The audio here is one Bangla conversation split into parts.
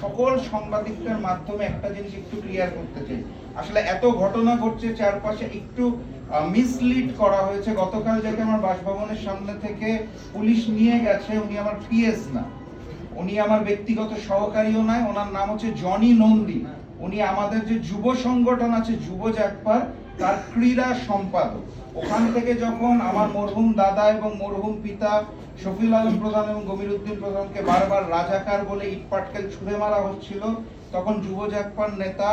সকল সাংবাদিকদের মাধ্যমে একটা জিনিস একটু ক্লিয়ার করতে চাই, আসলে এত ঘটনা ঘটছে চারপাশে, একটু মিসলিড করা হয়েছে। গতকাল যাকে আমার বাসভবনের সামনে থেকে পুলিশ নিয়ে গেছে, উনি আমার পিএস না, উনি আমার ব্যক্তিগত সহকারীও নয়, ওনার নাম হচ্ছে জনি নন্দী। উনি আমাদের যে যুব সংগঠন আছে যুব জাগবার, তার ক্রীড়া সম্পাদক। ওখান থেকে যখন আমার মরহুম দাদা এবং মরহুম পিতা শফিউল আলম প্রধান এবং গমির উদ্দিন প্রধানকে বারবার রাজাকার বলে ইট পাটকেল ছুঁড়ে মারা হচ্ছিল, তখন যুব জাগবার নেতা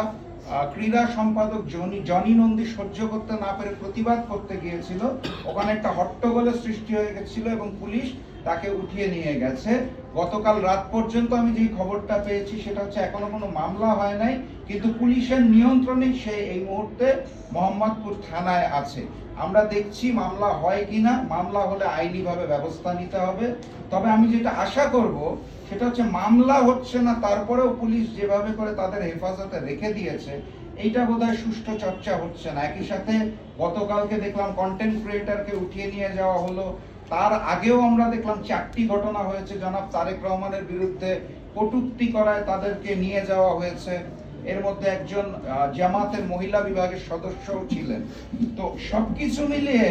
ক্রীড়া সম্পাদক জনি নন্দী সহ্য করতে না পেরে প্রতিবাদ করতে গিয়েছিল। ওখানে একটা হট্টগোলের সৃষ্টি হয়ে গেছিল এবং পুলিশ তাকে উঠিয়ে নিয়ে গেছে। গতকাল রাত পর্যন্ত আমি যে খবরটা পেয়েছি সেটা হচ্ছে এখনো কোনো মামলা হয় নাই, কিন্তু পুলিশের নিয়ন্ত্রণে সে এই মুহূর্তে মোহাম্মদপুর থানায় আছে। আমরা দেখছি মামলা হয় কিনা, মামলা হলে আইনিভাবে ব্যবস্থা নিতে হবে। তবে আমি যেটা আশা করব সেটা হচ্ছে মামলা হচ্ছে না, তারপরেও পুলিশ যেভাবে করে তাদের হেফাজতে রেখে দিয়েছে, এইটা বোধহয় সুষ্ঠু চর্চা হচ্ছে না। একই সাথে গতকালকে দেখলাম কন্টেন্ট ক্রিয়েটরকে উঠিয়ে নিয়ে যাওয়া হলো, তার আগেও আমরা দেখলাম 4টি ঘটনা হয়েছে জনাব তারেক রহমানের বিরুদ্ধে কটূক্তি করায় তাদেরকে নিয়ে যাওয়া হয়েছে। এর মধ্যে একজন জামাতের মহিলা বিভাগের সদস্যও ছিলেন। তো সবকিছু মিলিয়ে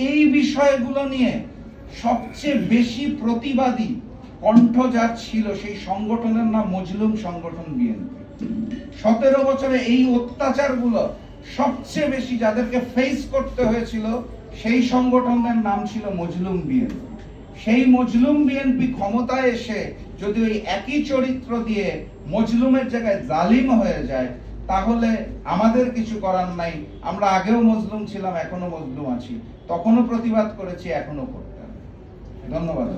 এই বিষয়গুলো নিয়ে সবচেয়ে বেশি প্রতিবাদী কণ্ঠ যার ছিল সেই সংগঠনের নাম মজলুম সংগঠন বিএনপি। 17 বছরে এই অত্যাচারগুলো সবচেয়ে বেশি যাদেরকে ফেস করতে হয়েছিল সেই সংগঠনের নাম ছিল মজলুম বিএনপি। সেই মজলুম বিএনপি ক্ষমতায় এসে যদি ওই একই চরিত্র দিয়ে মজলুমের জায়গায় জালিম হয়ে যায়, তাহলে আমাদের কিছু করার নাই। আমরা আগেও মজলুম ছিলাম, এখনো মজলুম আছি, তখনও প্রতিবাদ করেছি, এখনো করতে হবে। ধন্যবাদ।